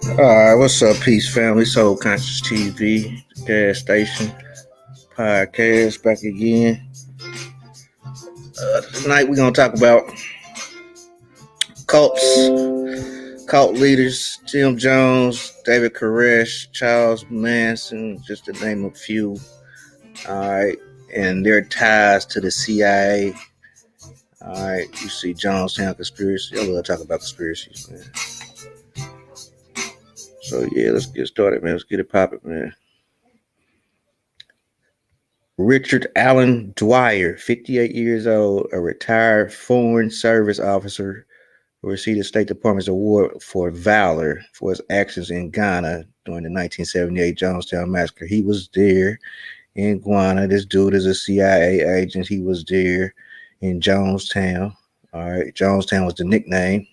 Alright, what's up, Peace Family? Soul Conscious TV, gas station, podcast, back again. Tonight we're going to talk about cult leaders, Jim Jones, David Koresh, Charles Manson, just to name a few. Alright, and their ties to the CIA. Alright, you see Jonestown conspiracy. I love to talk about conspiracies, man. So yeah, let's get started, man. Let's get it popping, man. Richard Allen Dwyer, 58 years old, a retired Foreign Service officer who received the State Department's award for valor for his actions in Ghana during the 1978 Jonestown Massacre. He was there in Ghana. This dude is a CIA agent. He was there in Jonestown. All right, Jonestown was the nickname.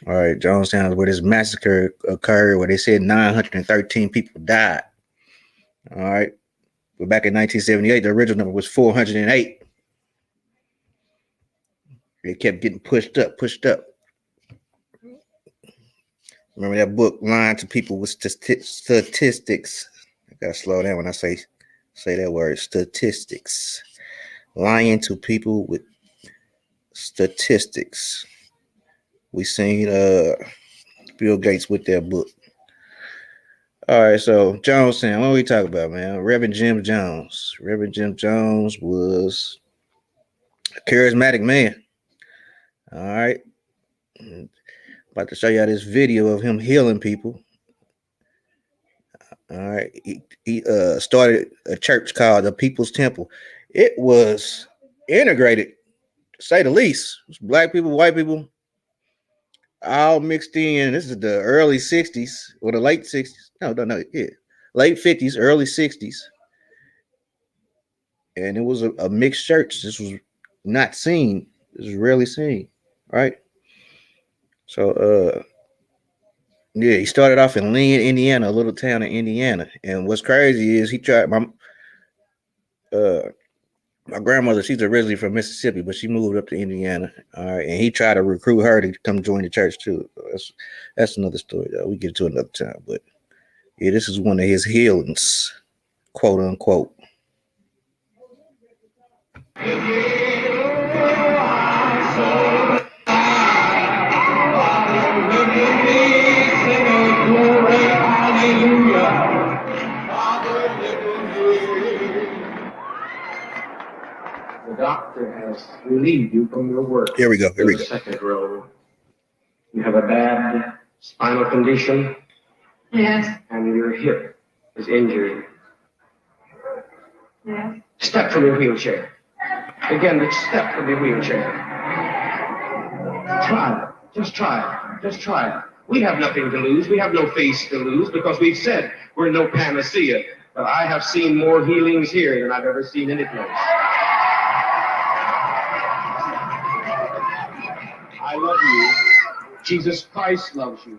All right, Jonestown is where this massacre occurred, where they said 913 people died. All right. But back in 1978, the original number was 408. It kept getting pushed up. Remember that book, Lying to People with Statistics? I gotta slow down when I say that word, statistics. Lying to people with statistics. We seen Bill Gates with that book. All right, so Jonestown, what are we talking about, man? Reverend Jim Jones. Reverend Jim Jones was a charismatic man. All right. About to show y'all this video of him healing people. All right. He started a church called the People's Temple. It was integrated, to say the least. It was black people, white people, all mixed in. This is the early 60s or the late 60s. No, yeah. Late 50s, early 60s. And it was a mixed church. This was not seen. This was rarely seen, right? So, yeah, he started off in Lynn, Indiana, a little town in Indiana. And what's crazy is he tried my grandmother, she's originally from Mississippi, but she moved up to Indiana. All right, and he tried to recruit her to come join the church too. That's another story though. We get to another time. But yeah, this is one of his healings, quote unquote. The doctor has relieved you from your work. Here we go. Second row. You have a bad spinal condition. Yes. And your hip is injured. Yes. Step from your wheelchair. Again, step from your wheelchair. Try it. Just try it. Just try it. We have nothing to lose. We have no face to lose because we've said we're no panacea. But I have seen more healings here than I've ever seen any place. I love you. Jesus Christ loves you.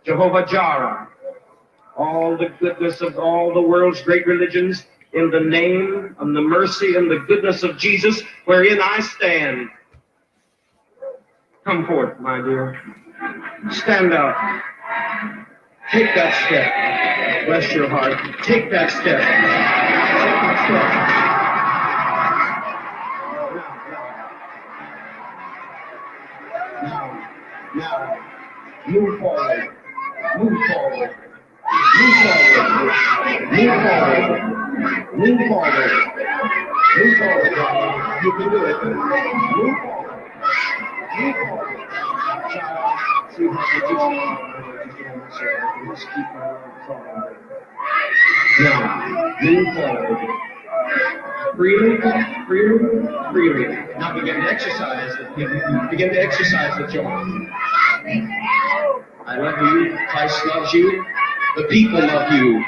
Jehovah Jireh. All the goodness of all the world's great religions, in the name and the mercy and the goodness of Jesus, wherein I stand. Come forth, my dear. Stand up. Take that step. Bless your heart. Take that step. Now, move forward. Move forward. Move forward. Move forward. Move forward. Move forward. You can do it. Move forward. Move forward. Child, sweetheart, just keep my arm forward. Now, move forward. Freely. Now begin to exercise the joy. I love you. Christ loves you. The people love you.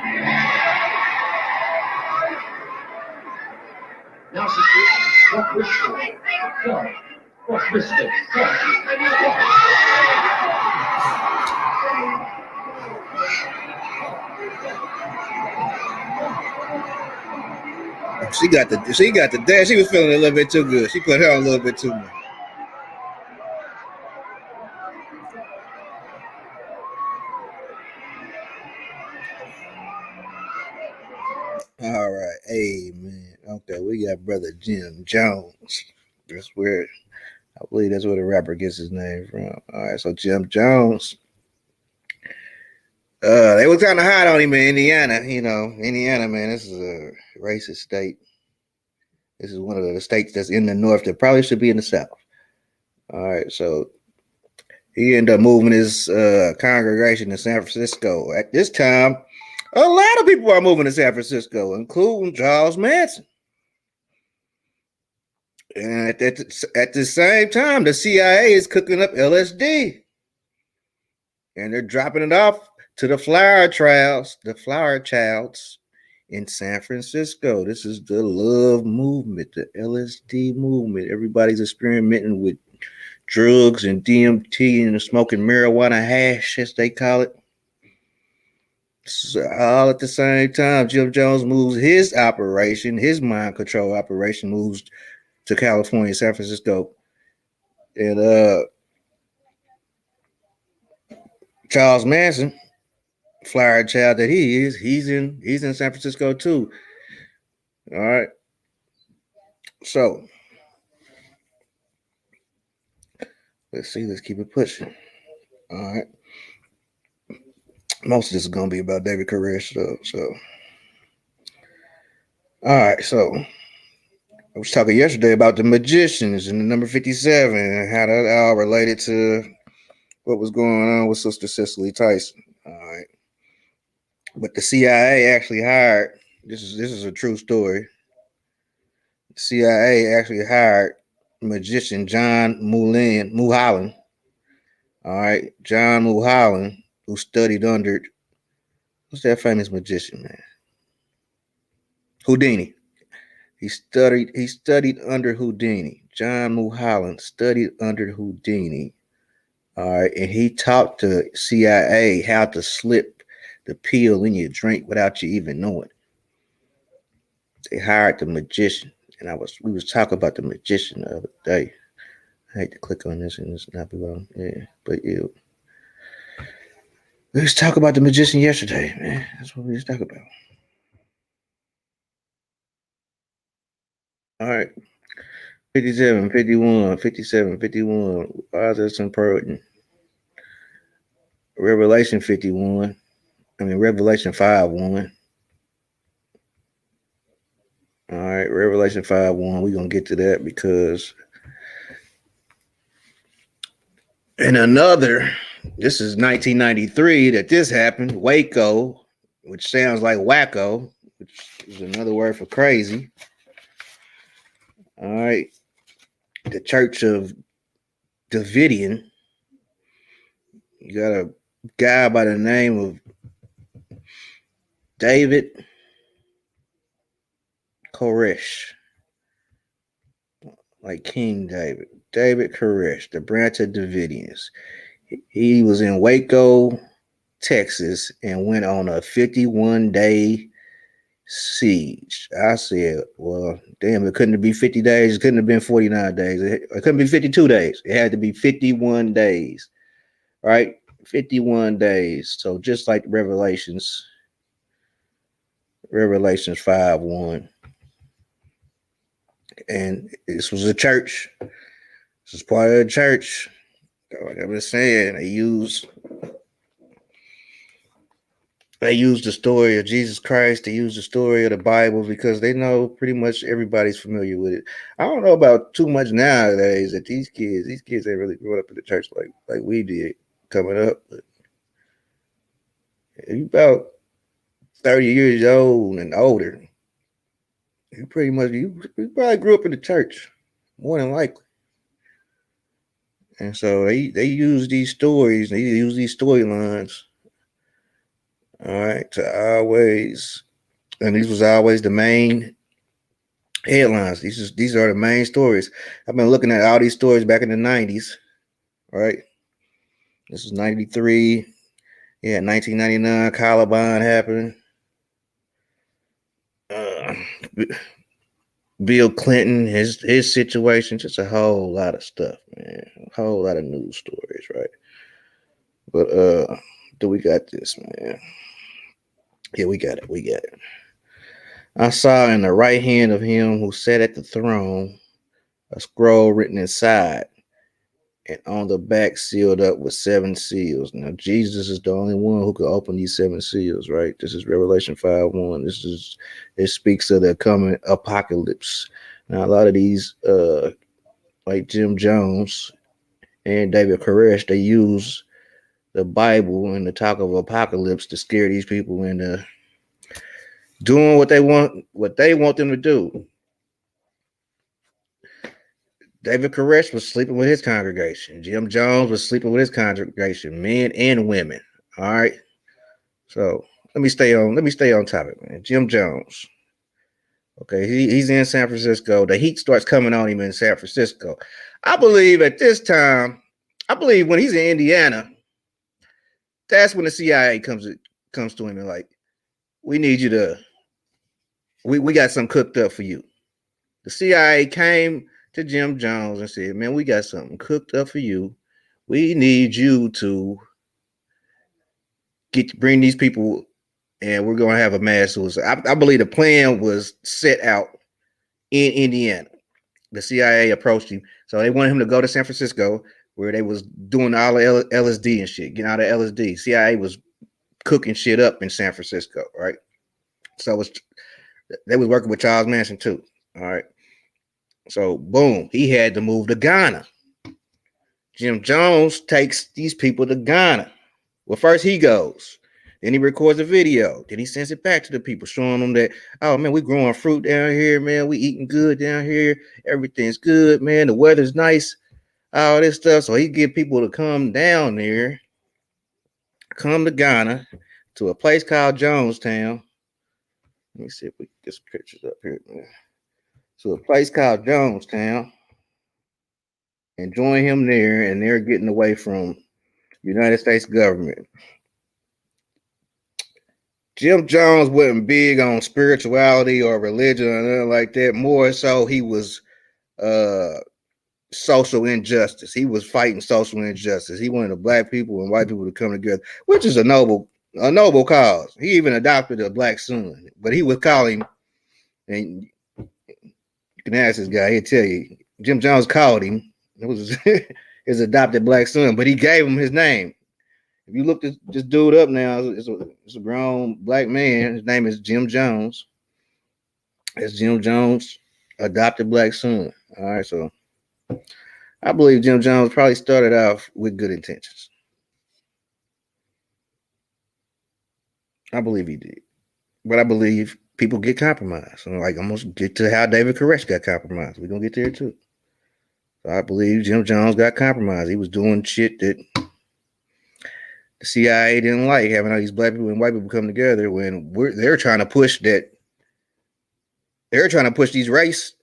Now, sister, walk briskly. Walk briskly. She got the dance. She was feeling a little bit too good. She put her on a little bit too much. All right. Hey, man. Okay, we got brother Jim Jones. That's where I believe that's where the rapper gets his name from. All right, so Jim Jones. They were kind of hot on him in Indiana. Indiana, man, this is a racist state. This is one of the states that's in the north that probably should be in the south. All right, so he ended up moving his congregation to San Francisco. At this time, a lot of people are moving to San Francisco, including Charles Manson. And at the same time, the CIA is cooking up LSD, and they're dropping it off to the flower childs in San Francisco. This is the love movement, the LSD movement. Everybody's experimenting with drugs and DMT and smoking marijuana hash, as they call it. So all at the same time, Jim Jones moves his operation, his mind control operation, moves to California, San Francisco, and Charles Manson, flower child that he is, he's in San Francisco too. All right, so let's see, let's keep it pushing. All right, most of this is gonna be about David Koresh, so all right, so I was talking yesterday about the magicians and the number 57 and how that all related to what was going on with Sister Cicely Tyson. All right. But the CIA actually hired, this is a true story. The CIA actually hired magician John Mulholland. All right. John Mulholland, who studied under, what's that famous magician, man? Houdini. He studied under Houdini. John Mulholland studied under Houdini. All right, and he taught the CIA how to slip the pill in your drink without you even knowing. They hired the magician, and we was talking about the magician the other day. I hate to click on this and it's not be wrong. Yeah, but yeah, we was talking about the magician yesterday, man. That's what we was talking about. All right, 57, 51, 57, 51. Why is there some important? Revelation 51. I mean, Revelation 5 1. All right, Revelation 5 1. We're going to get to that because in another, this is 1993 that this happened, Waco, which sounds like wacko, which is another word for crazy. All right, the Church of Davidian. You got a guy by the name of David Koresh, like King David. David Koresh, the branch of Davidians. He was in Waco, Texas, and went on a 51-day siege. I said, well, damn, it couldn't be 50 days. It couldn't have been 49 days. It couldn't be 52 days. It had to be 51 days, right? 51 days. So just like Revelations 5 1. And this was a church. This was part of the church. Like I was saying, they use the story of Jesus Christ. They use the story of the Bible because they know pretty much everybody's familiar with it. I don't know about too much nowadays that these kids ain't really growing up in the church like we did coming up. But if you about 30 years old and older, you probably grew up in the church, more than likely. And so they use these stories, they use these storylines, all right, to always, and these was always the main headlines. These are the main stories. I've been looking at all these stories back in the 90s, right? This is 93. Yeah, 1999, Columbine happened. Uh, Bill Clinton, his situation, just a whole lot of stuff, man. A whole lot of news stories, right? But do we got this, man? Yeah, we got it. We got it. I saw in the right hand of him who sat at the throne a scroll written inside, and on the back sealed up with seven seals. Now Jesus is the only one who could open these seven seals, right? This is Revelation 5:1. It speaks of the coming apocalypse. Now a lot of these like Jim Jones and David Koresh, they use the Bible and the talk of apocalypse to scare these people into doing what they want them to do. David Koresh was sleeping with his congregation. Jim Jones was sleeping with his congregation, men and women. All right. So let me stay on topic, man. Jim Jones. Okay, he's in San Francisco. The heat starts coming on him in San Francisco. I believe at this time, I believe when he's in Indiana, that's when the CIA comes to him and like, we need you to we got something cooked up for you. The CIA came to Jim Jones and said, man, we got something cooked up for you. We need you to bring these people, and we're going to have a mass suicide. I believe the plan was set out in Indiana. The CIA approached him, so they wanted him to go to San Francisco, where they was doing all the LSD and shit, getting out of LSD. CIA was cooking shit up in San Francisco, right? So they was working with Charles Manson too. All right. So boom, he had to move to Ghana. Jim Jones takes these people to Ghana. Well, first he goes. Then he records a video. Then he sends it back to the people, showing them that, oh man, we growing fruit down here, man. We eating good down here. Everything's good, man. The weather's nice. All this stuff. So he get people to come down there, come to Ghana, to a place called Jonestown. Let me see if we can get some pictures up here, man. To a place called Jonestown, and join him there, and they're getting away from United States government. Jim Jones wasn't big on spirituality or religion or nothing like that. More so, he was uh, social injustice. He was fighting social injustice. He wanted the black people and white people to come together, which is a noble cause. He even adopted a black son, but he was calling, and you can ask this guy, he'll tell you. Jim Jones called him. It was his adopted black son, but he gave him his name. If you look this dude up now, it's a grown black man. His name is Jim Jones. It's Jim Jones' adopted black son. All right, so I believe Jim Jones probably started off with good intentions. I believe he did. But I believe people get compromised. And like, I'm going to get to how David Koresh got compromised. We're going to get there too. So I believe Jim Jones got compromised. He was doing shit that the CIA didn't like, having all these black people and white people come together when they're trying to push these race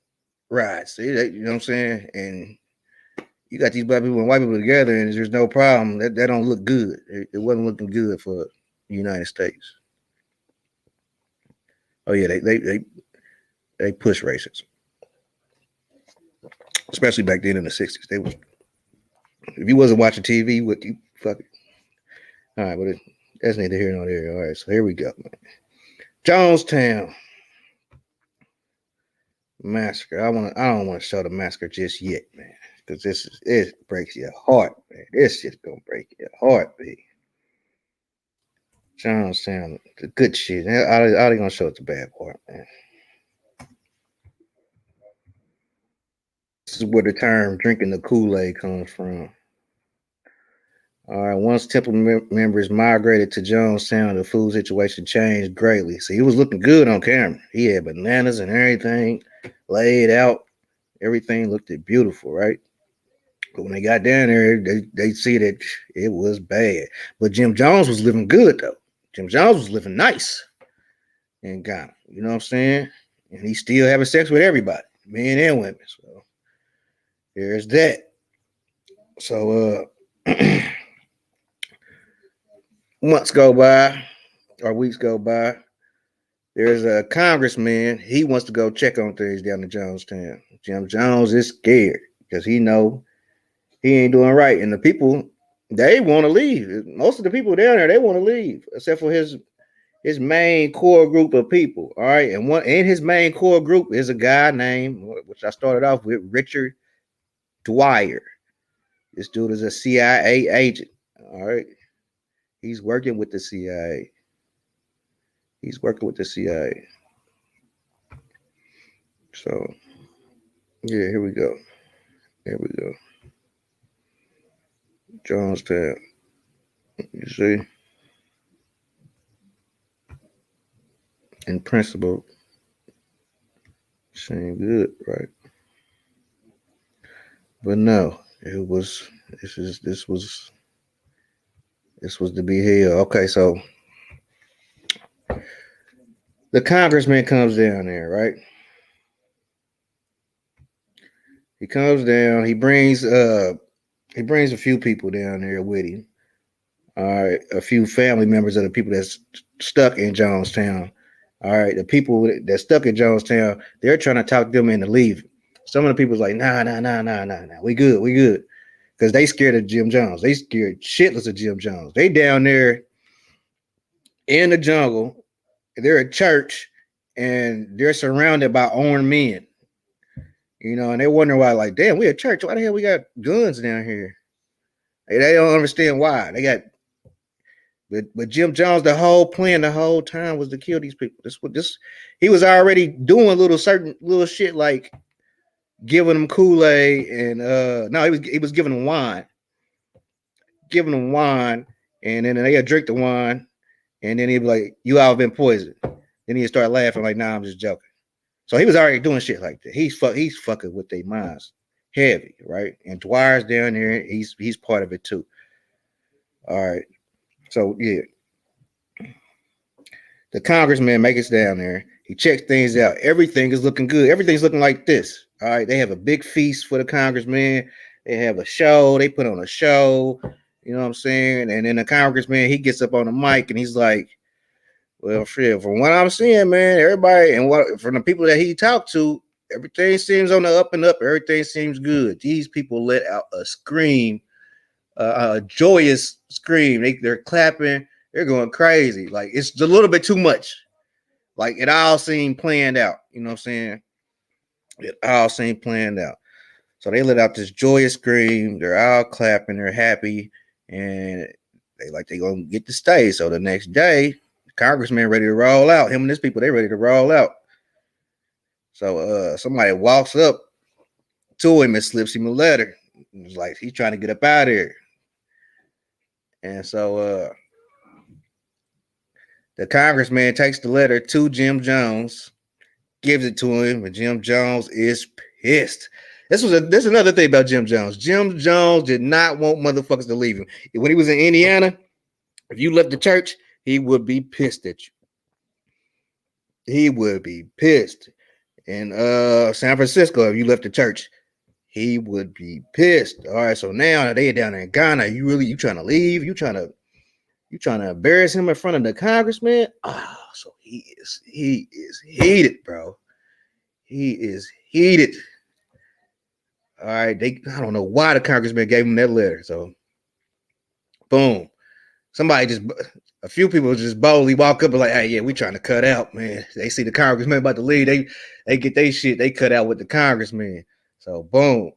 rights. You know what I'm saying? And you got these black people and white people together, and there's no problem. That don't look good. It wasn't looking good for the United States. Oh yeah, they push racism, especially back then in the '60s. They was, if you wasn't watching TV, what you fuck it. All right, but that's neither here nor there. All right, so here we go, man. Jonestown massacre. I don't want to show the massacre just yet, man, because it breaks your heart, man. This shit's gonna break your heart, man. Jonestown, the good shit. All they gonna show us the bad part, man. This is where the term "drinking the Kool-Aid" comes from. All right, once Temple members migrated to Jonestown, the food situation changed greatly. See, he was looking good on camera. He had bananas and everything laid out. Everything looked beautiful, right? But when they got down there, they see that it was bad. But Jim Jones was living good, though. Jim Jones was living nice in Ghana. You know what I'm saying? And he's still having sex with everybody, men and women. So there's that. So months go by or weeks go by. There's a congressman. He wants to go check on things down in Jonestown. Jim Jones is scared because he know he ain't doing right, and the people, they want to leave. Most of the people down there, they want to leave, except for his main core group of people. All right, and one in his main core group is a guy named, which I started off with, Richard Dwyer. This dude is a CIA agent. All right, he's working with the CIA. He's working with the CIA. So yeah, here we go. Here we go. Jonestown. You see, in principle, seemed good, right? But no, it was. This was to be here. Okay, so the congressman comes down there, right? He comes down. He brings a few people down there with him. All right, a few family members of the people that's stuck in Jonestown. All right, the people that stuck in Jonestown, they're trying to talk them into leaving. Some of the people's like, nah, nah, nah, nah, nah, nah. We good, we good. Because they scared of Jim Jones. They scared shitless of Jim Jones. They down there in the jungle. They're at church, and they're surrounded by armed men. And they wonder why, like, damn, we at church. Why the hell we got guns down here? They don't understand why. But Jim Jones, the whole plan, the whole time was to kill these people. This he was already doing certain little shit like giving them Kool-Aid and no, he was giving them wine, and then they would drink the wine, and then he'd be like, "You all been poisoned." Then he'd start laughing like, "Nah, I'm just joking." So he was already doing shit like that. He's fucking with their minds heavy, right? And Dwyer's down there. He's part of it too. All right. So yeah, the congressman makes it down there. He checks things out. Everything is looking good. Everything's looking like this. All right. They have a big feast for the congressman. They have a show. They put on a show. You know what I'm saying? And then the congressman, he gets up on the mic and he's like, "Well, shit, from what I'm seeing, man, everybody and what from the people that he talked to, everything seems on the up and up. Everything seems good." These people let out a scream, a joyous scream. They're clapping. They're going crazy. Like it's a little bit too much. Like it all seemed planned out. You know what I'm saying? It all seemed planned out. So they let out this joyous scream. They're all clapping. They're happy, and they gonna get to stay. So the next day, the congressman ready to roll out. Him and his people, they ready to roll out. So somebody walks up to him and slips him a letter. It's like he's trying to get up out of here. And so the congressman takes the letter to Jim Jones, gives it to him, and Jim Jones is pissed. This is another thing about Jim Jones. Jim Jones did not want motherfuckers to leave him. When he was in Indiana, if you left the church, he would be pissed at you. He would be pissed. In San Francisco, if you left the church, he would be pissed. All right, so now they down there in Ghana. You trying to leave? You trying to embarrass him in front of the congressman? So he is heated, bro. He is heated. All right, I don't know why the congressman gave him that letter. So, boom, a few people just boldly walk up and like, "Hey, yeah, we trying to cut out, man." They see the congressman about to leave, they get their shit, they cut out with the congressman. So, boom,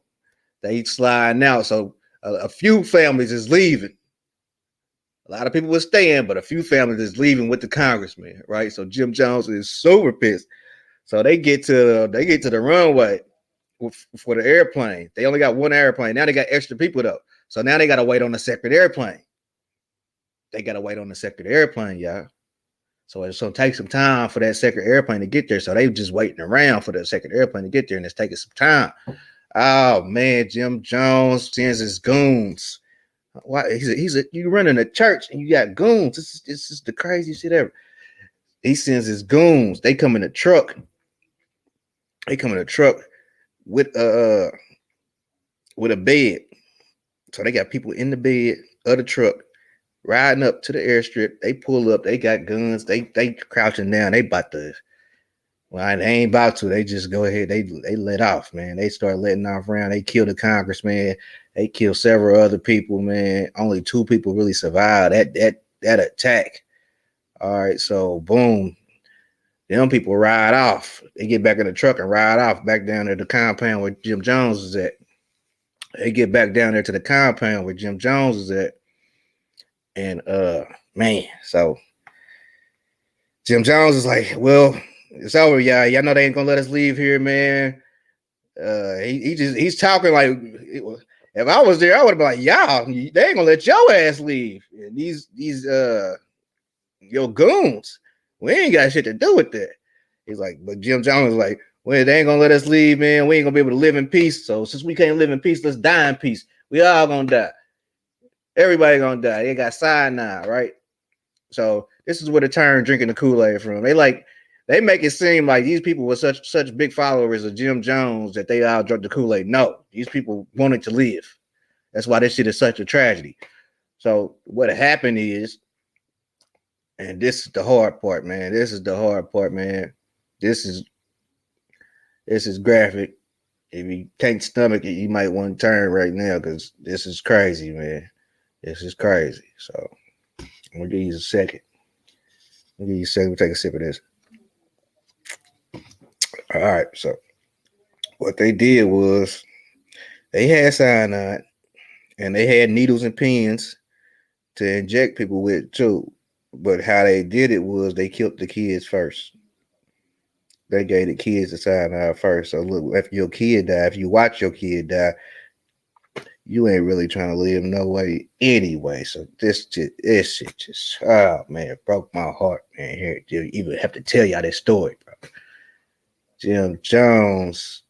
they sliding out. So, a few families is leaving. A lot of people were staying, but a few families is leaving with the congressman, right? So Jim Jones is super pissed. So they get to the runway for the airplane. They only got one airplane. Now they got extra people though. So now they got to wait on the separate airplane. Y'all. So it's gonna take some time for that second airplane to get there. So they just waiting around for the second airplane to get there, and it's taking some time. Oh man, Jim Jones sends his goons. Why you running a church and you got goons? This is the craziest shit ever. He sends his goons. They come in a truck. With a bed. So they got people in the bed of the truck riding up to the airstrip. They pull up. They got guns. They crouching down. They about to. Well, they ain't about to. They just go ahead. They let off, man. They start letting off around. They kill the congressman. They kill several other people, man. Only 2 people really survived that attack. All right, so boom, them people ride off. They get back in the truck and ride off back down there to the compound where Jim Jones is at. They get back down there to the compound where Jim Jones is at. And man, so Jim Jones is like, well, it's over, y'all. Y'all know they ain't gonna let us leave here, man. He's talking like if I was there, I would have been like, y'all, they ain't gonna let your ass leave. And these your goons, we ain't got shit to do with that. He's like, but Jim Jones is like, well, they ain't gonna let us leave, man. We ain't gonna be able to live in peace. So since we can't live in peace, let's die in peace. We all gonna die. Everybody gonna die. They got cyanide, right? So this is where the term drinking the Kool-Aid from. They make it seem like these people were such big followers of Jim Jones that they all drank the Kool-Aid. No, these people wanted to live. That's why this shit is such a tragedy. So what happened is, and this is the hard part, man. This is the hard part, man. This is graphic. If you can't stomach it, you might want to turn right now because this is crazy, man. This is crazy. So I'm gonna give you a second. I'll give you a second. We'll take a sip of this. All right. So what they did was they had cyanide and they had needles and pins to inject people with too. But how they did it was they killed the kids first. They gave the kids the cyanide first. So look, if your kid die, if you watch your kid die, you ain't really trying to live no way anyway. So this shit just, oh man, it broke my heart, man. Here, you even have to tell y'all this story, bro. Jim Jones,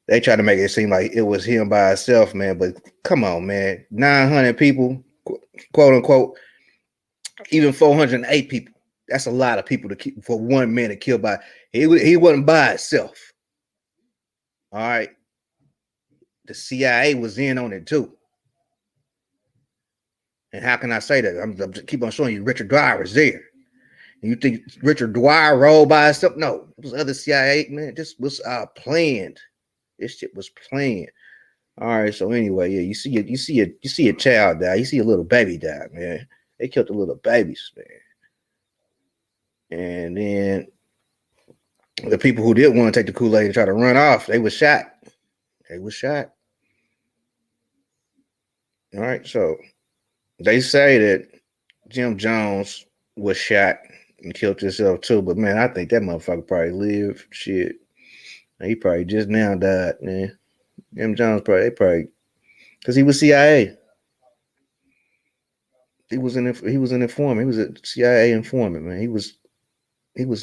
they try to make it seem like it was him by himself, man. But come on, man, 900 people, quote unquote, even 408 people. That's a lot of people to keep for one man to kill by. He wasn't by himself. All right, the CIA was in on it too. And how can I say that? I'm keep on showing you Richard Dwyer was there. And you think Richard Dwyer rolled by himself? No, it was other CIA, man. This was planned. This shit was planned. All right, so anyway, yeah, you see a child die, you see a little baby die, man. They killed the little babies, man. And then the people who did want to take the Kool-Aid and try to run off, they was shot. They was shot. All right, so they say that Jim Jones was shot and killed himself too, but man, I think that motherfucker probably lived. Shit, he probably just now died, man. Jim Jones probably, because he was CIA. He was an informant. He was a CIA informant, man. He was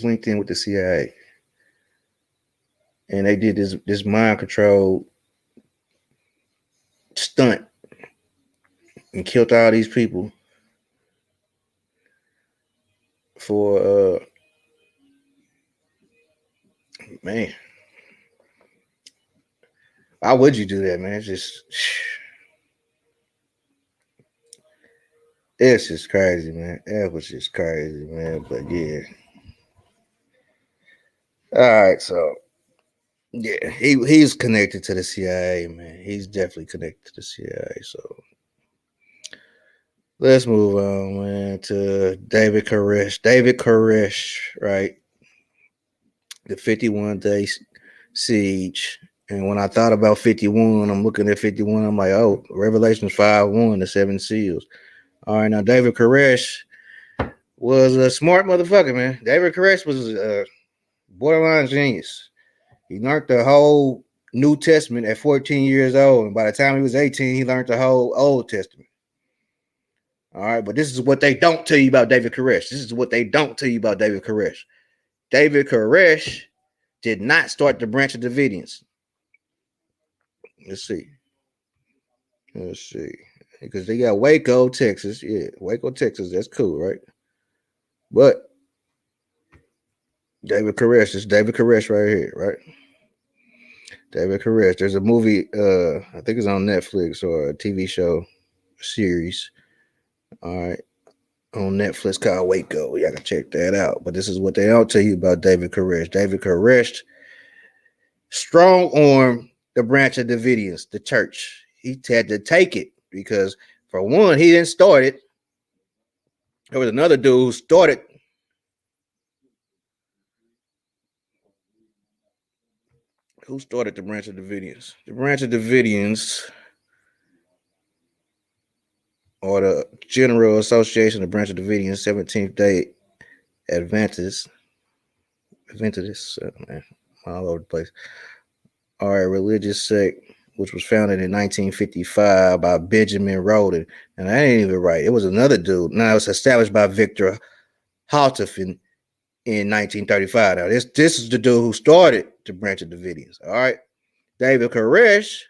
linked in with the CIA, and they did this mind control stunt and killed all these people for man. Why would you do that, man? It's just crazy, man. That was just crazy, man. But yeah. All right, so yeah, he's connected to the CIA, man. He's definitely connected to the CIA. So let's move on, man, to David Koresh. David Koresh, right? The 51-day siege. And when I thought about 51, I'm looking at 51. I'm like, oh, Revelations 5:1, the seven seals. All right, now David Koresh was a smart motherfucker, man. David Koresh was a borderline genius. He learned the whole New Testament at 14 years old. And by the time he was 18, he learned the whole Old Testament. All right, but this is what they don't tell you about David Koresh. This is what they don't tell you about David Koresh. David Koresh did not start the Branch of Davidians. Let's see. Because they got Waco, Texas. Yeah, Waco, Texas. That's cool, right? But David Koresh, this is David Koresh right here, right? David Koresh. There's a movie, I think it's on Netflix or a TV show series. All right. On Netflix called Waco. Y'all can check that out. But this is what they don't tell you about David Koresh. David Koresh strong arm the Branch of Davidians, the church. He had to take it because, for one, he didn't start it. There was another dude who started the Branch of Davidians. The Branch of Davidians, or the General Association of Branch of Davidians, 17th Day Adventists, man, all over the place, are a religious sect which was founded in 1955 by Benjamin Roden. And I ain't even right. It was another dude. Now, it was established by Victor Haltefen in 1935. Now, this is the dude who started the Branch of Davidians. All right. David Koresh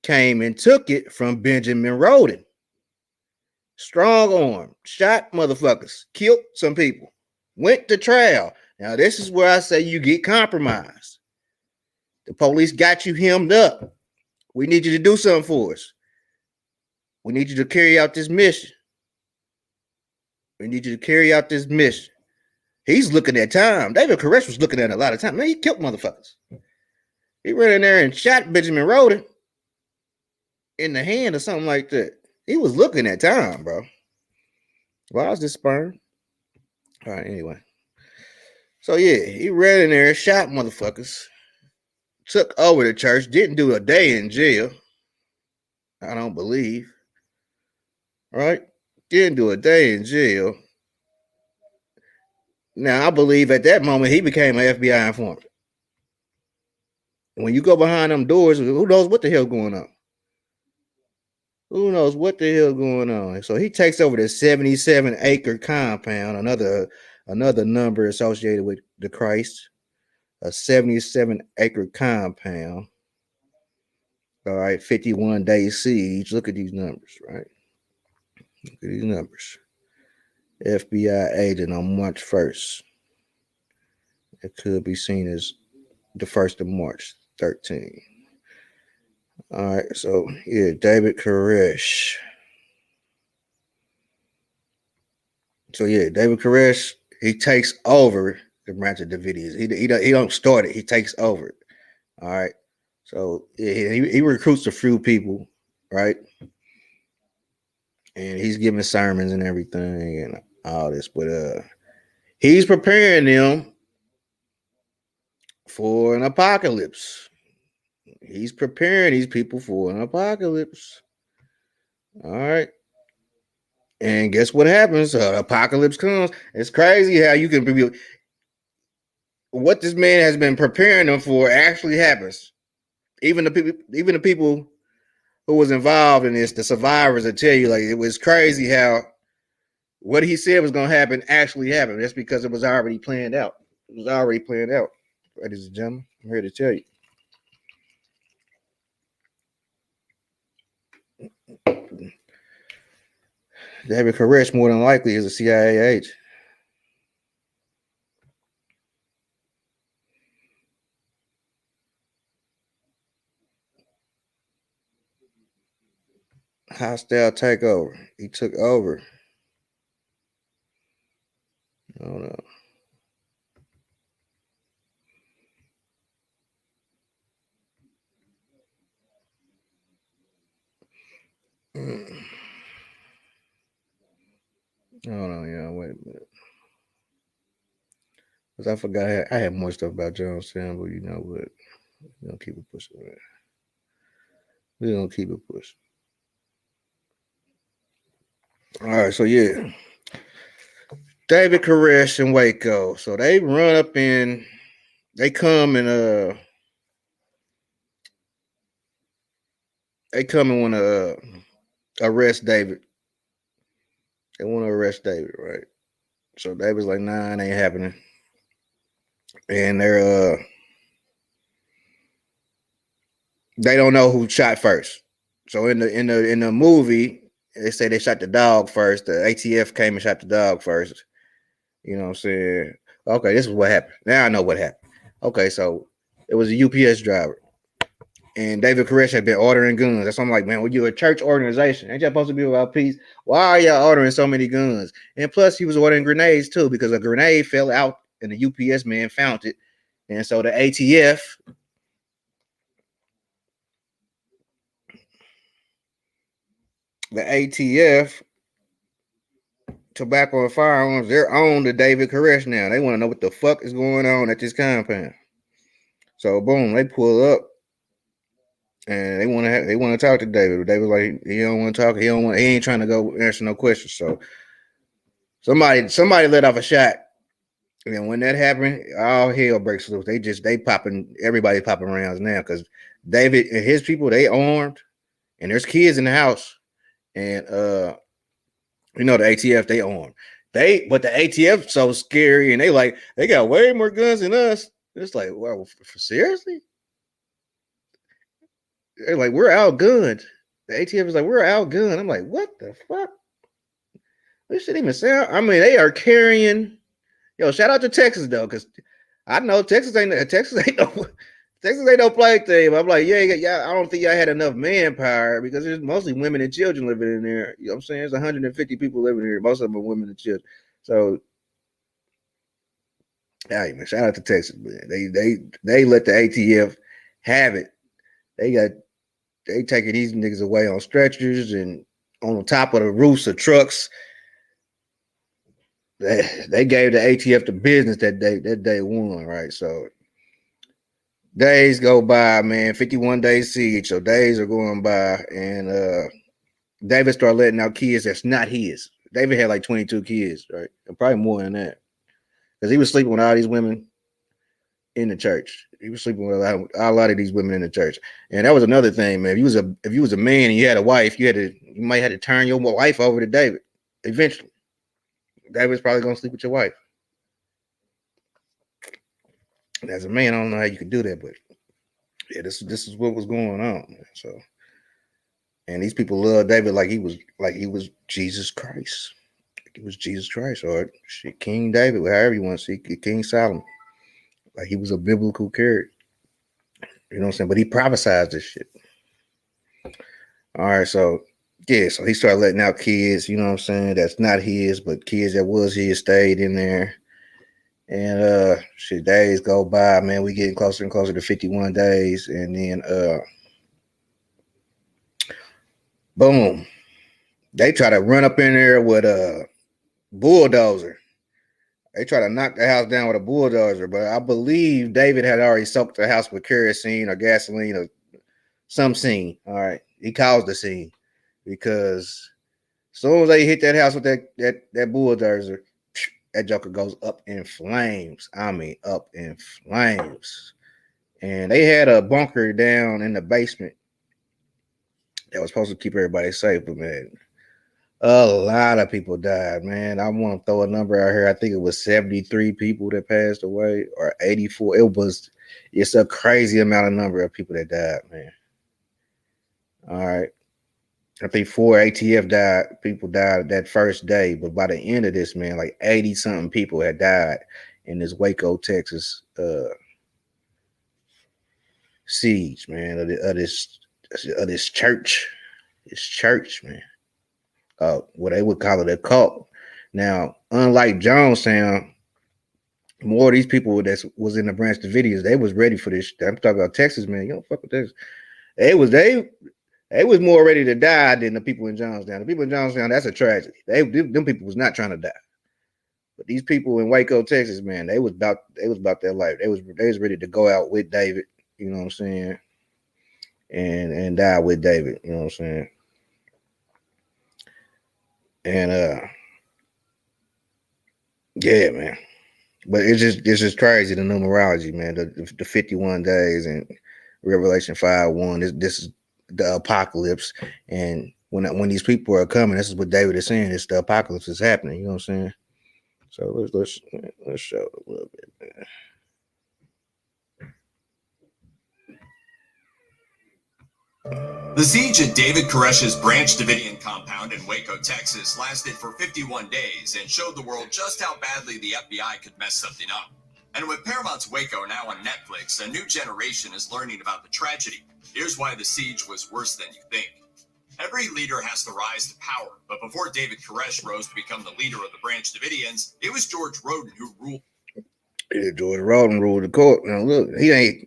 came and took it from Benjamin Roden. Strong arm, shot motherfuckers, killed some people, went to trial. Now, this is where I say you get compromised. The police got you hemmed up. We need you to do something for us. We need you to carry out this mission. We need you to carry out this mission. He's looking at time. David Koresh was looking at a lot of time. Man, he killed motherfuckers. He ran in there and shot Benjamin Roden in the hand or something like that. He was looking at time, bro. Why is this sperm? All right, anyway. So yeah, he ran in there and shot motherfuckers. Took over the church. Didn't do a day in jail. I don't believe. Right? Didn't do a day in jail. Now I believe at that moment he became an FBI informant. When you go behind them doors, who knows what the hell going on? Who knows what the hell going on? So he takes over the 77-acre compound, another number associated with the Christ, a 77-acre compound. All right, 51-day siege. Look at these numbers, right? Look at these numbers. FBI agent on March 1st. It could be seen as the 1st of March, 13. All right, so yeah, David Koresh. So yeah, David Koresh, he takes over the Branch of Davidians. He don't start it. He takes over it. All right. So yeah, he recruits a few people, right? And he's giving sermons and everything and all this, but he's preparing them for an apocalypse. He's preparing these people for an apocalypse. All right. And guess what happens? Apocalypse comes. It's crazy how you can be. What this man has been preparing them for actually happens. Even the people who was involved in this, the survivors, will tell you like it was crazy how what he said was going to happen actually happened. That's because it was already planned out. It was already planned out, ladies and gentlemen. I'm here to tell you. David Koresh more than likely is a CIA agent. Hostile takeover. He took over. I don't know. Hold on, yeah. Wait a minute. Because I forgot I had more stuff about John Sam, but you know what? We're going to keep it pushing, man. We're going to keep it pushing. All right, so yeah. David Koresh and Waco. So they run up in, they come and want to arrest David. They want to arrest David, right? So David's like, nah, it ain't happening. And they don't know who shot first. So in the movie, they say they shot the dog first. The ATF came and shot the dog first. You know what I'm saying? Okay, this is what happened. Now I know what happened. Okay, so it was a UPS driver. And David Koresh had been ordering guns. That's why I'm like, man, well, you're a church organization. Ain't y'all supposed to be about peace? Why are y'all ordering so many guns? And plus, he was ordering grenades too, because a grenade fell out and the UPS man found it. And so the ATF tobacco and firearms, they're on to David Koresh now. They want to know what the fuck is going on at this compound. So boom, they pull up and they want to talk to David. David like he don't want to talk. He ain't trying to go answer no questions. So somebody let off a shot. And when that happened, all hell breaks loose. Everybody popping rounds now because David and his people, they armed and there's kids in the house. And the ATF, they armed. But the ATF so scary and they got way more guns than us. It's like, well, seriously? They're like, we're outgunned. The ATF is like, we're outgunned. I'm like, what the fuck? This shouldn't even sound. I mean, they are carrying. Yo, shout out to Texas though, because I know Texas ain't no play thing. I'm like, yeah. I don't think y'all had enough manpower because there's mostly women and children living in there. You know what I'm saying? There's 150 people living here. Most of them are women and children. So, hey man, shout out to Texas, man. They let the ATF have it. They taking these niggas away on stretchers and on the top of the roofs of trucks. They gave the ATF the business that day one, right? So days go by, man. 51 days siege, so days are going by, and David started letting out kids that's not his. David had like 22 kids, right? And probably more than that, because he was sleeping with all these women in the church. He was sleeping with a lot of these women in the church, and that was another thing, man. If you was a man and you had a wife, you might have to turn your wife over to David eventually. David's probably gonna sleep with your wife. As a man, I don't know how you could do that, but yeah, this is what was going on, man. So, and these people love David like he was Jesus Christ. Like he was Jesus Christ, or shit, King David, however you want to see King Solomon. Like he was a biblical character. You know what I'm saying? But he prophesied this shit. All right, so yeah, so he started letting out kids, you know what I'm saying, that's not his, but kids that was his stayed in there. And shit, days go by, man. We getting closer and closer to 51 days, and then boom, they try to run up in there with a bulldozer. They try to knock the house down with a bulldozer, but I believe David had already soaked the house with kerosene or gasoline or some scene. All right, he caused the scene because as soon as they hit that house with that bulldozer, that joker goes up in flames. I mean, up in flames. And they had a bunker down in the basement that was supposed to keep everybody safe, but man, a lot of people died, man. I want to throw a number out here. I think it was 73 people that passed away, or 84. It's a crazy amount of number of people that died, man. All right. I think 4 people died that first day, but by the end of this, man, like 80 something people had died in this Waco, Texas siege, man, of this church. This church, man. What they would call it a cult. Now, unlike Jonestown, more of these people that was in the Branch Davidians, they was ready for this. I'm talking about Texas, man. You don't fuck with Texas. They was more ready to die than the people in Jonestown. The people in Jonestown, that's a tragedy. Them people was not trying to die. But these people in Waco, Texas, man, they was about their life. They was ready to go out with David, you know what I'm saying? And die with David, you know what I'm saying? And yeah, man. But it's just crazy, the numerology, man. The 51 days and Revelation 5:1. This is the apocalypse, and when these people are coming, this is what David is saying. It's the apocalypse is happening. You know what I'm saying? So let's show it a little bit, man. The siege at David Koresh's Branch Davidian compound in Waco, Texas, lasted for 51 days and showed the world just how badly the FBI could mess something up. And with Paramount's Waco now on Netflix, a new generation is learning about the tragedy. Here's why the siege was worse than you think. Every leader has to rise to power, but before David Koresh rose to become the leader of the Branch Davidians, it was George Roden who ruled. Yeah, George Roden ruled the court. Now look, he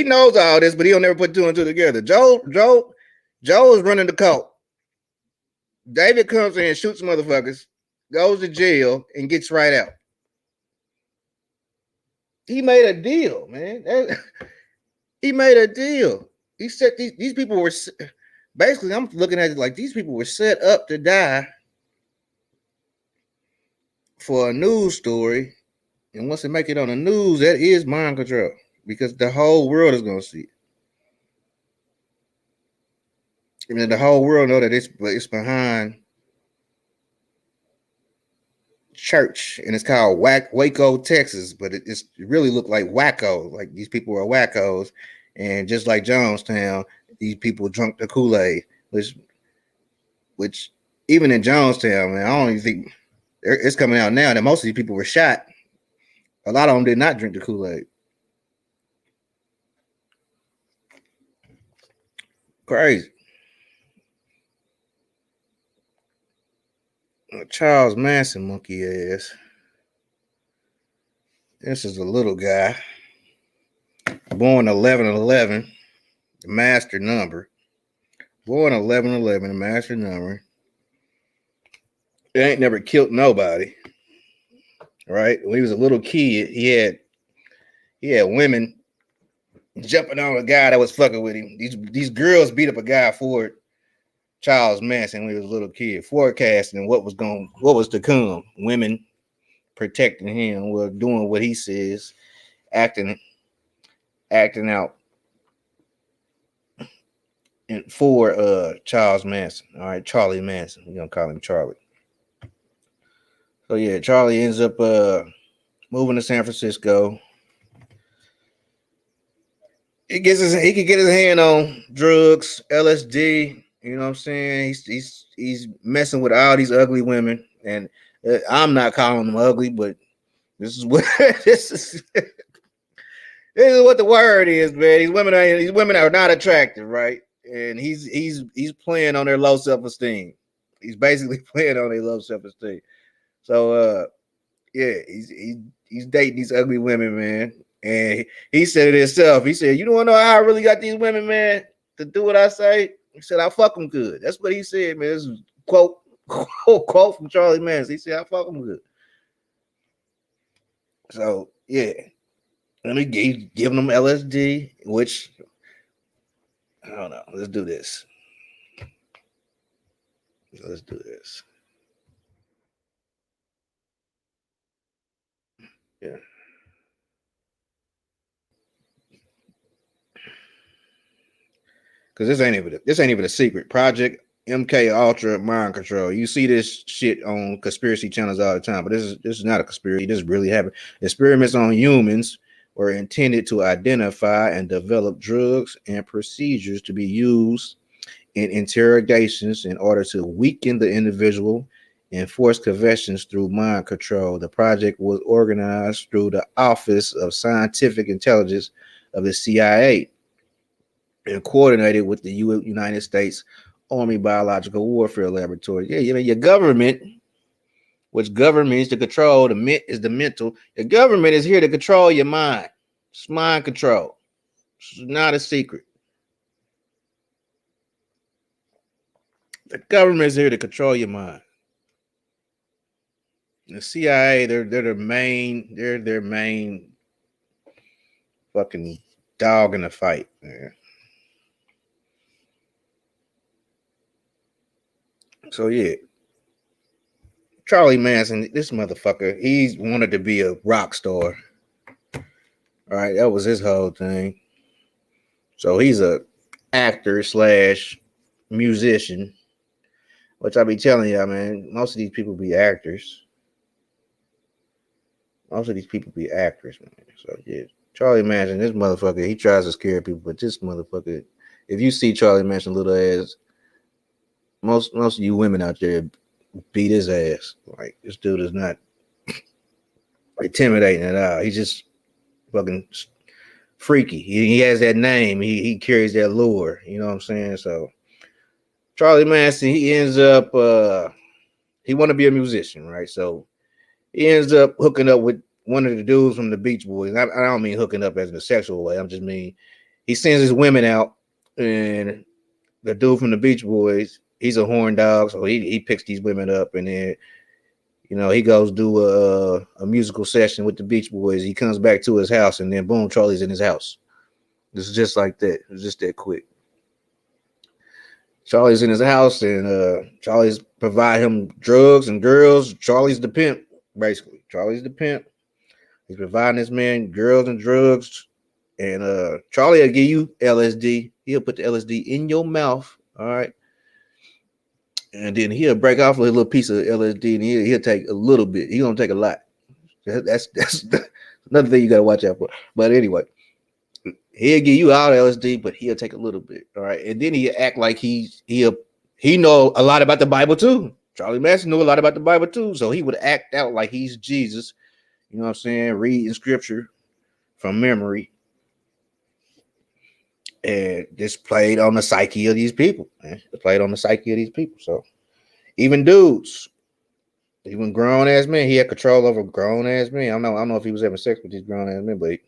knows all this, but he'll never put two and two together. Joe is running the court. David comes in and shoots motherfuckers. goes to jail, and gets right out. He made a deal, man. He made a deal. He said these people were basically. I'm looking at it like these people were set up to die for a news story, and once they make it on the news, that is mind control because the whole world is going to see it. I mean, the whole world know that it's behind church, and it's called Waco, Texas, but it really looked like wacko. Like these people are wackos, and just like Jonestown, these people drunk the Kool-Aid, which even in Jonestown, man, I don't even think it's coming out now that most of these people were shot. A lot of them did not drink the Kool-Aid. Crazy. Charles Manson monkey ass. This is a little guy. Born 11/11, the master number. Born 11/11, the master number. He ain't never killed nobody. Right? When he was a little kid, he had women jumping on a guy that was fucking with him. These girls beat up a guy for Charles Manson when he was a little kid, forecasting what was to come. Women protecting him, well, doing what he says, acting out for Charles Manson. All right, Charlie Manson. We're gonna call him Charlie. So yeah, Charlie ends up moving to San Francisco. He could get his hand on drugs, LSD. You know what I'm saying? He's messing with all these ugly women, and I'm not calling them ugly, but this is what this is. This is what the word is, man. These women are not attractive, right? And he's playing on their low self-esteem. He's basically playing on their low self-esteem. So yeah, he's dating these ugly women, man. And he said it himself. He said, "You don't know how I really got these women, man, to do what I say." He said, "I fuck them good." That's what he said, man. This is quote from Charlie Manson. He said, "I fuck them good." So yeah, and he's giving them LSD, which I don't know. Let's do this. Yeah. Because this ain't even a secret. Project MK Ultra mind control. You see this shit on conspiracy channels all the time, but this is not a conspiracy. This really happened. Experiments on humans were intended to identify and develop drugs and procedures to be used in interrogations in order to weaken the individual and force confessions through mind control. The project was organized through the Office of Scientific Intelligence of the CIA and coordinated with the United States Army Biological Warfare Laboratory. Yeah, you know, your government, which means to control, the mint is the mental. Your government is here to control your mind. It's mind control. It's not a secret. The government is here to control your mind. The CIA, they're their main fucking dog in the fight, man. So yeah, Charlie Manson, this motherfucker, he's wanted to be a rock star. All right, that was his whole thing. So he's a actor slash musician, which I be telling y'all, man, most of these people be actors. Most of these people be actors, man. So yeah, Charlie Manson, this motherfucker, he tries to scare people, but this motherfucker, if you see Charlie Manson little ass, most of you women out there beat his ass. Like this dude is not intimidating at all. He's just fucking freaky. He has that name. He carries that lure. You know what I'm saying? So Charlie Manson, he ends up he want to be a musician, right? So he ends up hooking up with one of the dudes from the Beach Boys. I don't mean hooking up as in a sexual way. I'm just mean he sends his women out, and the dude from the Beach Boys, he's a horn dog, so he picks these women up, and then He goes do a musical session with the Beach Boys. He comes back to his house, and then boom, Charlie's in his house. This is just like that. It's just that quick. Charlie's in his house, and Charlie's provide him drugs and girls. Charlie's the pimp, basically. Charlie's the pimp. He's providing this man girls and drugs, and Charlie will give you LSD. He'll put the LSD in your mouth, all right, and then he'll break off a little piece of LSD, and he'll take a little bit. He don't take a lot. That's another thing you gotta watch out for. But anyway, he'll give you all the LSD, but he'll take a little bit. All right. And then he'll act like he know a lot about the Bible too. Charlie Manson knew a lot about the Bible too. So he would act out like he's Jesus. You know what I'm saying? Reading scripture from memory. And this played on the psyche of these people. Man. It played on the psyche of these people. So even dudes, even grown ass men, he had control over grown ass men. I don't know if he was having sex with these grown ass men, but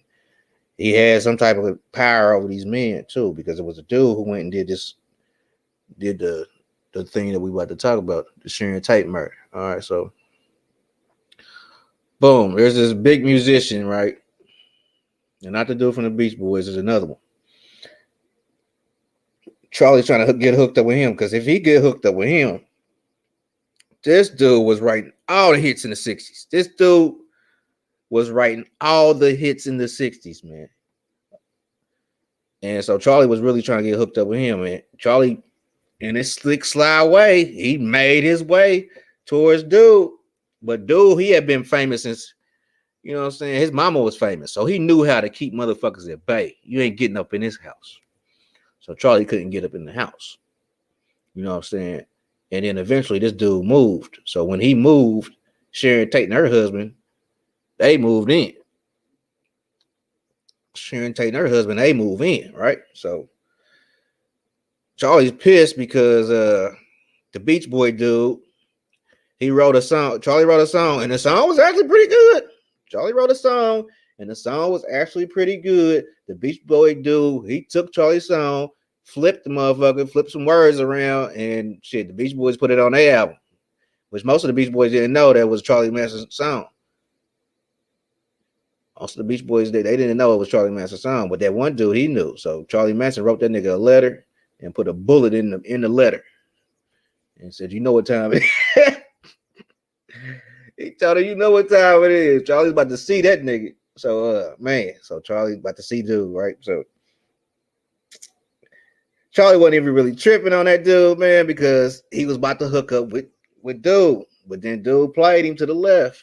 he had some type of power over these men too, because it was a dude who went and did the thing that we about to talk about, the Sharon Tate murder. All right, so boom, there's this big musician, right? And not the dude from the Beach Boys, there's another one. Charlie's trying to get hooked up with him, because if he get hooked up with him, this dude was writing all the hits in the 60s. This dude was writing all the hits in the 60s, man. And so Charlie was really trying to get hooked up with him. And Charlie, in his slick, sly way, he made his way towards dude. But dude, he had been famous since, you know what I'm saying? His mama was famous. So he knew how to keep motherfuckers at bay. You ain't getting up in his house. So Charlie couldn't get up in the house. You know what I'm saying? And then eventually this dude moved. So when he moved, Sharon Tate and her husband, they moved in. Sharon Tate and her husband, they move in, right? So Charlie's pissed because the Beach Boy dude, he wrote a song. Charlie wrote a song, and the song was actually pretty good. Charlie wrote a song, and the song was actually pretty good. The Beach Boy dude, he took Charlie's song, flipped the motherfucker, flipped some words around, and shit, the Beach Boys put it on their album, which most of the Beach Boys didn't know that was Charlie Manson's song. Most of the Beach Boys, they didn't know it was Charlie Manson's song, but that one dude, he knew. So Charlie Manson wrote that nigga a letter and put a bullet in the letter and said, "You know what time it is." He told her, "You know what time it is." Charlie's about to see that nigga. So so Charlie's about to see dude, right? So Charlie wasn't even really tripping on that dude, man, because he was about to hook up with dude. But then dude played him to the left.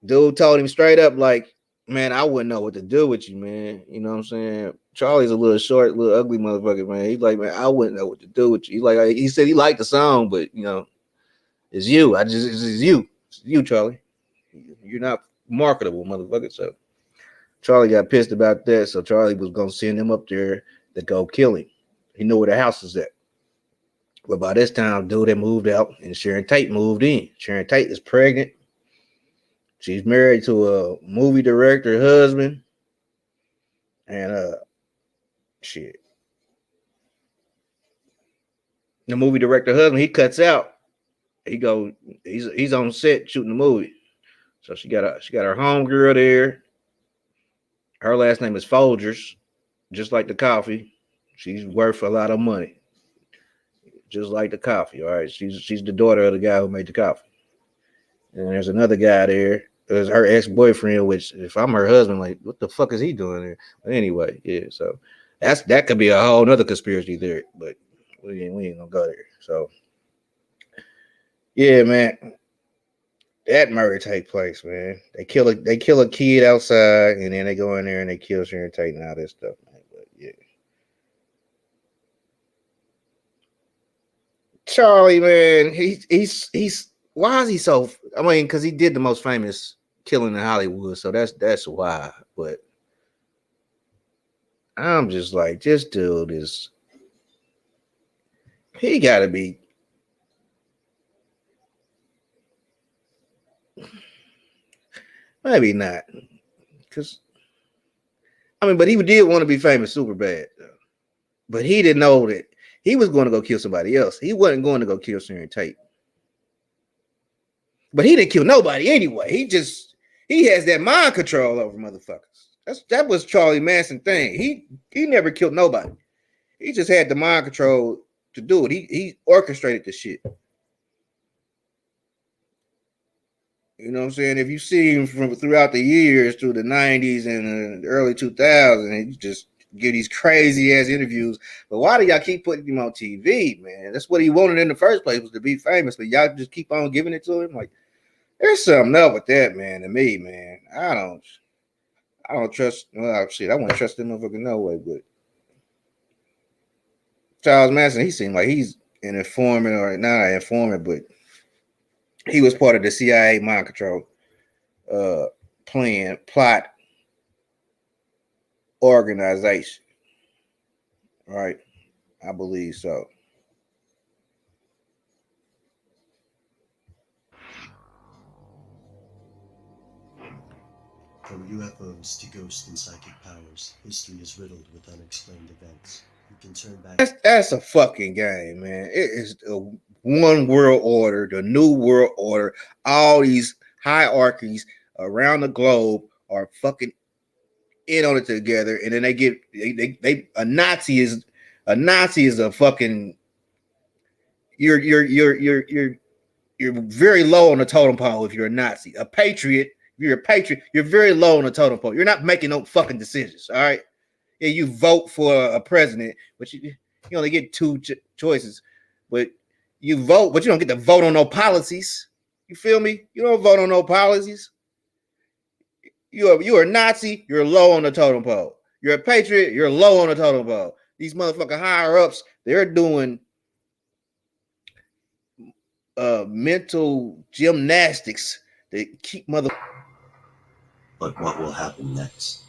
Dude told him straight up, like, "Man, I wouldn't know what to do with you, man." You know what I'm saying? Charlie's a little short, little ugly motherfucker, man. He's like, "Man, I wouldn't know what to do with you." He said he liked the song, but it's you. It's you. It's you, Charlie. You're not marketable, motherfucker. So Charlie got pissed about that. So Charlie was gonna send him up there to go kill him. He knew where the house was at. But by this time, dude had moved out and Sharon Tate moved in. Sharon Tate is pregnant. She's married to a movie director husband. And shit. The movie director husband, he cuts out. He's on set shooting the movie. So she got her homegirl there. Her last name is Folgers, just like the coffee. She's worth a lot of money. Just like the coffee. All right. She's the daughter of the guy who made the coffee. And there's another guy there. There's her ex-boyfriend, which if I'm her husband, like, what the fuck is he doing there? But anyway, yeah, so that could be a whole nother conspiracy theory, but we ain't gonna go there. So yeah, man. That murder take place, man. They kill a kid outside, and then they go in there and they kill Sharon Tate and all this stuff, man. But yeah. Charlie, man, he's why is he so? I mean, because he did the most famous killing in Hollywood, so that's why. But I'm just like, this dude is. He got to be. Maybe not, because but he did want to be famous super bad, but he didn't know that he was going to go kill somebody else. He wasn't going to go kill Sharon Tate. But he didn't kill nobody anyway. He has that mind control over motherfuckers. That was Charlie Manson thing. He never killed nobody. He just had the mind control to do it. He orchestrated the shit. You know what I'm saying? If you see him from throughout the years, through the 90s and the early 2000s, he just give these crazy ass interviews. But why do y'all keep putting him on TV, man? That's what he wanted in the first place, was to be famous. But y'all just keep on giving it to him. Like, there's something up with that, man. To me, man, I don't trust. Well, shit, I wouldn't trust him motherfucker no way. But Charles Manson, he seemed like he's an informant, or not an informant, but he was part of the CIA mind control uh plan, plot, organization. Right? I believe so. From UFOs to ghost and psychic powers, history is riddled with unexplained events. You can turn back. That's a fucking game, man. It is a one world order, the new world order. All these hierarchies around the globe are fucking in on it together, and then they a Nazi is a fucking you're very low on the totem pole if you're a Nazi. A patriot, if you're a patriot, you're very low on the totem pole. You're not making no fucking decisions. All right. Yeah, you vote for a president, but you only get two choices. But you vote, but you don't get to vote on no policies. You feel me? You don't vote on no policies. You're a Nazi, you're low on the totem pole. You're a patriot, you're low on the totem pole. These motherfucking higher ups, they're doing mental gymnastics to keep mother. But what will happen next?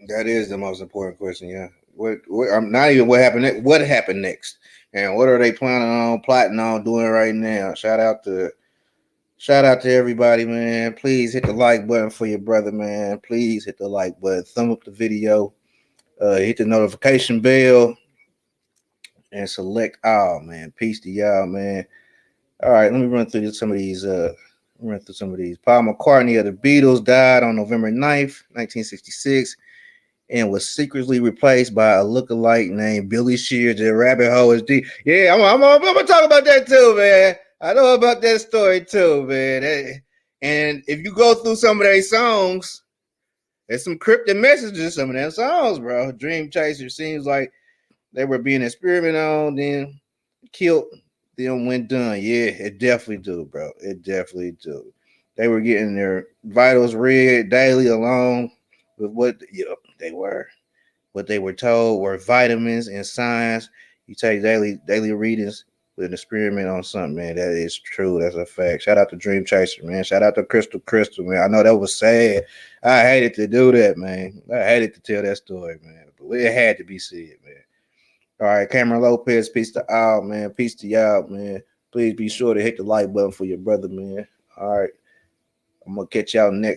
That is the most important question. Yeah. What I'm not even what happened next. What happened next, and what are they planning on, plotting on doing right now? Shout out to everybody, man. Please hit the like button for your brother, man. Please hit the like button, thumb up the video, hit the notification bell, and select all, man. Peace to y'all, man. All right, let me run through some of these. Paul McCartney of the Beatles died on November 9th, 1966, and was secretly replaced by a lookalike named Billy Shears. The rabbit hole is deep. Yeah, I'm gonna talk about that too, man. I know about that story too, man. And if you go through some of their songs, there's some cryptic messages in some of their songs, bro. Dream Chaser seems like they were being experimented on, then killed them when done. Yeah, it definitely do, bro. It definitely do. They were getting their vitals read daily along with what they were. What they were told were vitamins and signs. You take daily readings with an experiment on something, man. That is true. That's a fact. Shout out to Dream Chaser, man. Shout out to Crystal, man. I know that was sad. I hated to do that, man. I hated to tell that story, man. But it had to be said, man. All right, Cameron Lopez, peace to all, man. Peace to y'all, man. Please be sure to hit the like button for your brother, man. All right. I'm gonna catch y'all next